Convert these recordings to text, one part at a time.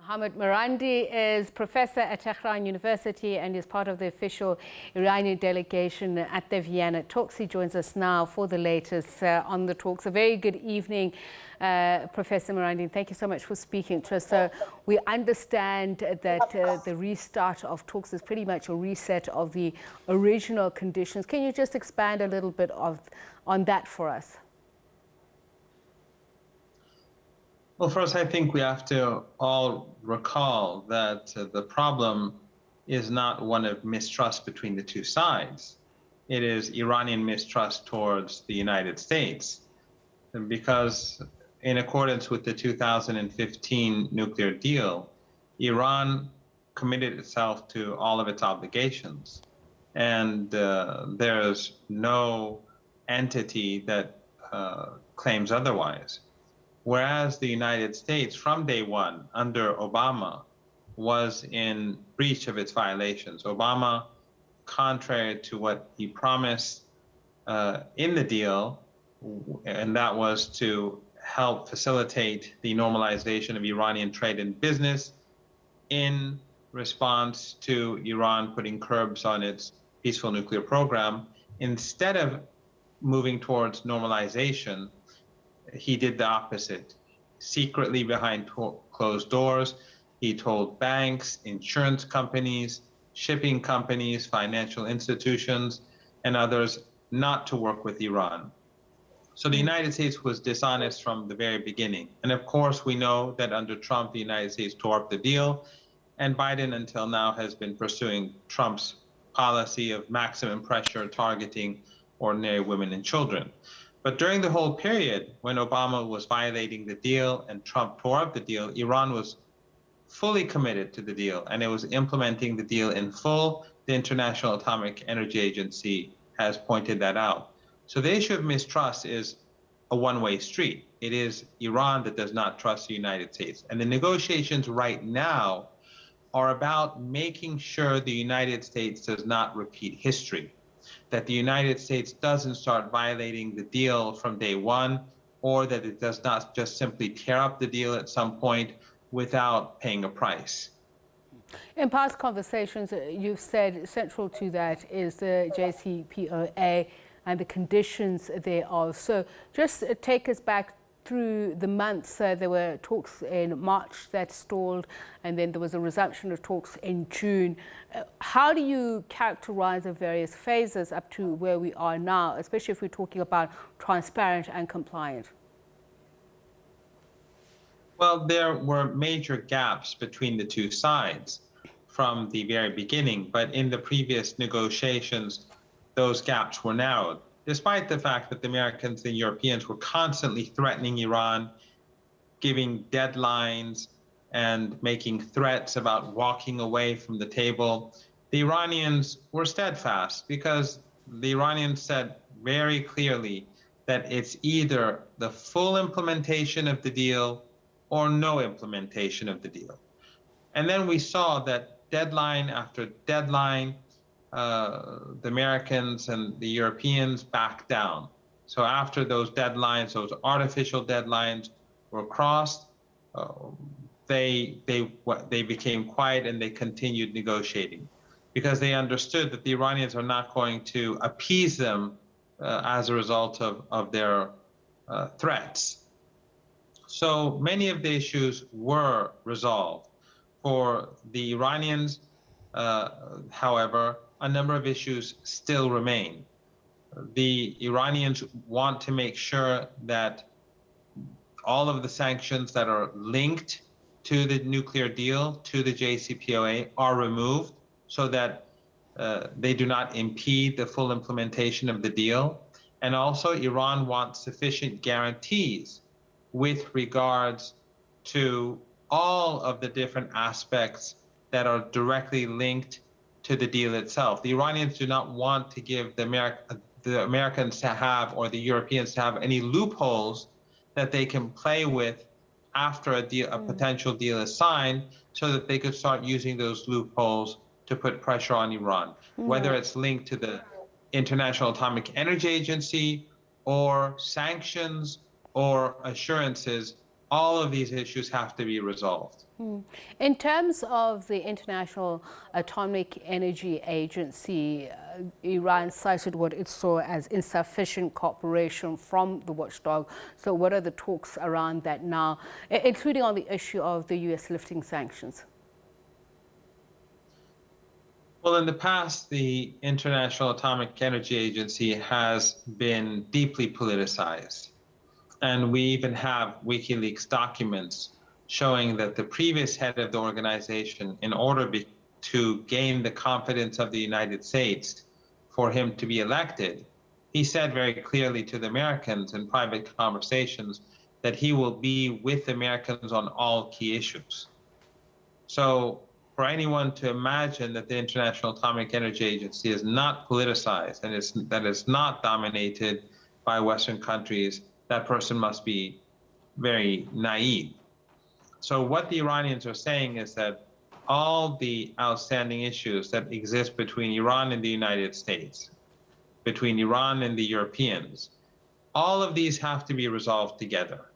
Mohammad Marandi is professor at Tehran University and is part of the official Iranian delegation at the Vienna talks. He joins us now for the latest on the talks. A very good evening, Professor Marandi. Thank you so much for speaking to us. So we understand that the restart of talks is pretty much a reset of the original conditions. Can you just expand a little bit on that for us? Well, first, I think we have to all recall that the problem is not one of mistrust between the two sides. It is Iranian mistrust towards the United States. Because in accordance with the 2015 nuclear deal, Iran committed itself to all of its obligations. And there's no entity that claims otherwise. Whereas the United States, from day one, under Obama, was in breach of its violations. Obama, contrary to what he promised in the deal, and that was to help facilitate the normalization of Iranian trade and business in response to Iran putting curbs on its peaceful nuclear program, instead of moving towards normalization, he did the opposite. Secretly behind closed doors, he told banks, insurance companies, shipping companies, financial institutions, and others not to work with Iran. So the United States was dishonest from the very beginning. And of course, we know that under Trump, the United States tore up the deal, and Biden until now has been pursuing Trump's policy of maximum pressure targeting ordinary women and children. But during the whole period when Obama was violating the deal and Trump tore up the deal, Iran was fully committed to the deal, and it was implementing the deal in full. The International Atomic Energy Agency has pointed that out. So the issue of mistrust is a one-way street. It is Iran that does not trust the United States. And the negotiations right now are about making sure the United States does not repeat history, that the United States doesn't start violating the deal from day one, or that it does not just simply tear up the deal at some point without paying a price. In past conversations, you've said central to that is the JCPOA and the conditions thereof. So just take us back through the months. There were talks in March that stalled, and then there was a resumption of talks in June. How do you characterize the various phases up to where we are now, especially if we're talking about transparent and compliant? Well, there were major gaps between the two sides from the very beginning, but in the previous negotiations, those gaps were narrowed, despite the fact that the Americans and Europeans were constantly threatening Iran, giving deadlines and making threats about walking away from the table. The Iranians were steadfast because the Iranians said very clearly that it's either the full implementation of the deal or no implementation of the deal. And then we saw that deadline after deadline, the Americans and the Europeans backed down. So after those deadlines, those artificial deadlines were crossed, they became quiet and they continued negotiating because they understood that the Iranians are not going to appease them as a result of their threats. So many of the issues were resolved. For the Iranians, however, a number of issues still remain. The Iranians want to make sure that all of the sanctions that are linked to the nuclear deal, to the JCPOA, are removed so that they do not impede the full implementation of the deal. And also, Iran wants sufficient guarantees with regards to all of the different aspects that are directly linked to the deal itself. The Iranians do not want to give the Americans to have, or the Europeans to have, any loopholes that they can play with after a potential deal is signed, so that they could start using those loopholes to put pressure on Iran, whether it's linked to the International Atomic Energy Agency or sanctions or assurances all of these issues have to be resolved. In terms of the International Atomic Energy Agency, Iran cited what it saw as insufficient cooperation from the watchdog. So what are the talks around that now, including on the issue of the US lifting sanctions? Well, in the past, the International Atomic Energy Agency has been deeply politicized. And we even have WikiLeaks documents showing that the previous head of the organization, in order to gain the confidence of the United States for him to be elected, he said very clearly to the Americans in private conversations that he will be with Americans on all key issues. So for anyone to imagine that the International Atomic Energy Agency is not politicized and that it's not dominated by Western countries, that person must be very naive. So what the Iranians are saying is that all the outstanding issues that exist between Iran and the United States, between Iran and the Europeans, all of these have to be resolved together,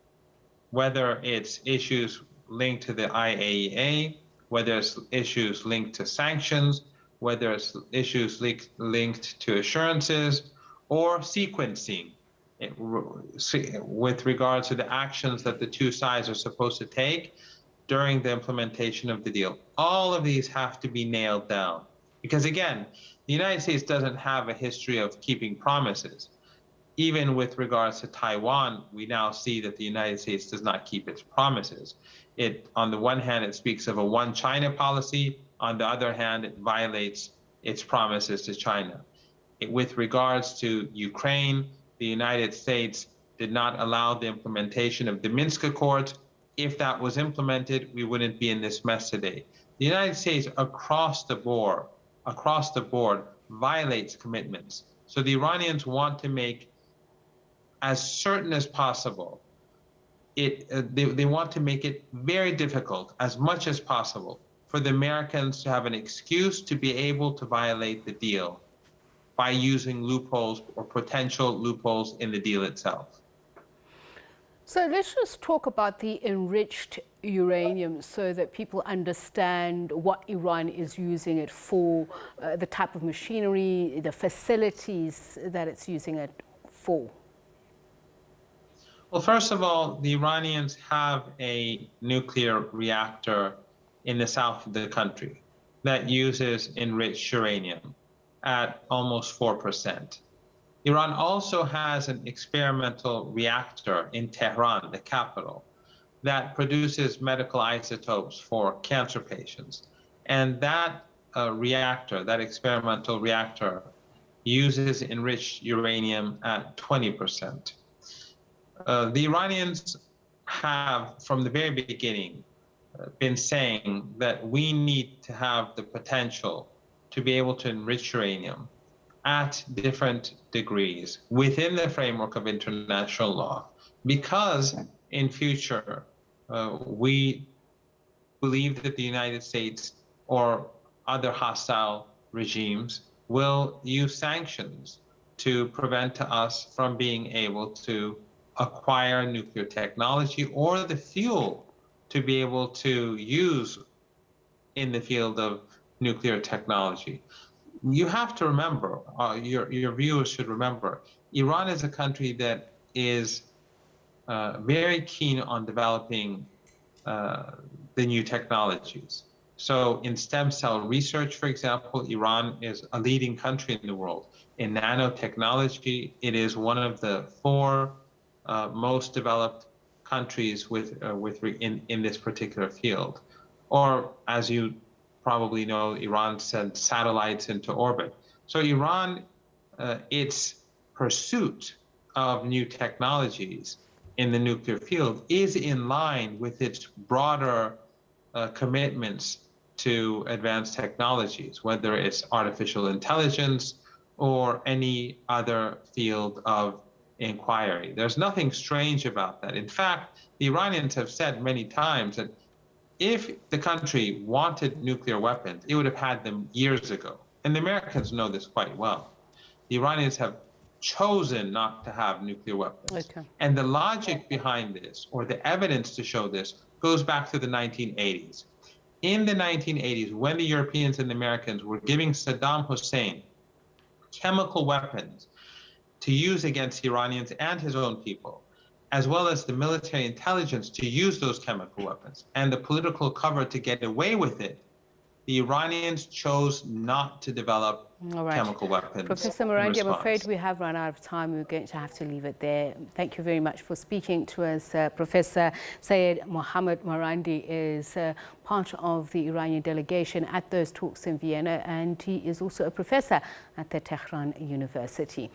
whether it's issues linked to the IAEA, whether it's issues linked to sanctions, whether it's issues linked to assurances, or sequencing with regards to the actions that the two sides are supposed to take during the implementation of the deal. All of these have to be nailed down. Because again, the United States doesn't have a history of keeping promises. Even with regards to Taiwan, we now see that the United States does not keep its promises. On the one hand, it speaks of a one China policy. On the other hand, it violates its promises to China. With regards to Ukraine, the United States did not allow the implementation of the Minsk Accords. If that was implemented, we wouldn't be in this mess today. The United States across the board violates commitments. So the Iranians want to make as certain as possible. They want to make it very difficult, as much as possible, for the Americans to have an excuse to be able to violate the deal by using loopholes or potential loopholes in the deal itself. So let's just talk about the enriched uranium so that people understand what Iran is using it for, the type of machinery, the facilities that it's using it for. Well, first of all, the Iranians have a nuclear reactor in the south of the country that uses enriched uranium at almost 4%. Iran also has an experimental reactor in Tehran, the capital, that produces medical isotopes for cancer patients. And that reactor, that experimental reactor, uses enriched uranium at 20%. The Iranians have, from the very beginning, been saying that we need to have the potential to be able to enrich uranium at different degrees within the framework of international law, because in future we believe that the United States or other hostile regimes will use sanctions to prevent us from being able to acquire nuclear technology or the fuel to be able to use in the field of nuclear technology. You have to remember, your viewers should remember, Iran is a country that is very keen on developing the new technologies. So in stem cell research, for example, Iran is a leading country in the world. In nanotechnology, it is one of the 4 most developed countries in this particular field. Or, as you probably know, Iran sent satellites into orbit. So Iran, its pursuit of new technologies in the nuclear field is in line with its broader commitments to advanced technologies, whether it's artificial intelligence or any other field of inquiry. There's nothing strange about that. In fact, the Iranians have said many times that if the country wanted nuclear weapons, it would have had them years ago. And the Americans know this quite well. The Iranians have chosen not to have nuclear weapons. Okay. And the logic behind this, or the evidence to show this, goes back to the 1980s. In the 1980s, when the Europeans and the Americans were giving Saddam Hussein chemical weapons to use against Iranians and his own people, as well as the military intelligence to use those chemical weapons, and the political cover to get away with it, the Iranians chose not to develop chemical weapons. Professor Marandi, I'm afraid we have run out of time. We're going to have to leave it there. Thank you very much for speaking to us. Professor Seyed Mohammad Marandi is part of the Iranian delegation at those talks in Vienna, and he is also a professor at the Tehran University.